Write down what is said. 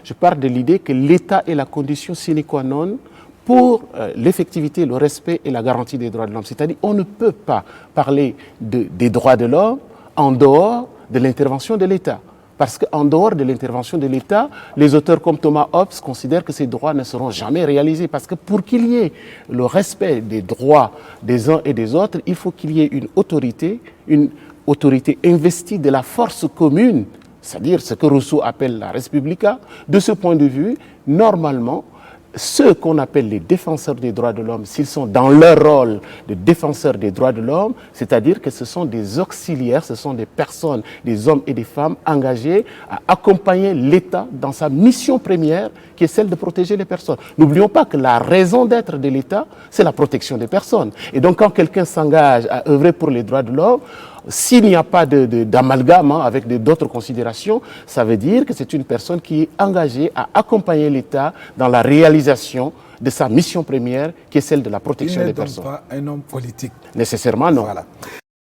Je pars de l'idée que l'État est la condition sine qua non pour l'effectivité, le respect et la garantie des droits de l'homme. C'est-à-dire qu'on ne peut pas parler des droits de l'homme en dehors de l'intervention de l'État. Parce qu'en dehors de l'intervention de l'État, les auteurs comme Thomas Hobbes considèrent que ces droits ne seront jamais réalisés. Parce que pour qu'il y ait le respect des droits des uns et des autres, il faut qu'il y ait une autorité investie de la force commune, c'est-à-dire ce que Rousseau appelle la res publica. De ce point de vue, normalement, ceux qu'on appelle les défenseurs des droits de l'homme, s'ils sont dans leur rôle de défenseurs des droits de l'homme, c'est-à-dire que ce sont des auxiliaires, ce sont des personnes, des hommes et des femmes engagés à accompagner l'État dans sa mission première, qui est celle de protéger les personnes. N'oublions pas que la raison d'être de l'État, c'est la protection des personnes. Et donc quand quelqu'un s'engage à œuvrer pour les droits de l'homme, s'il n'y a pas d'amalgame avec d'autres considérations, ça veut dire que c'est une personne qui est engagée à accompagner l'État dans la réalisation de sa mission première, qui est celle de la protection des personnes. Il n'est donc pas un homme politique. Nécessairement, non. Voilà.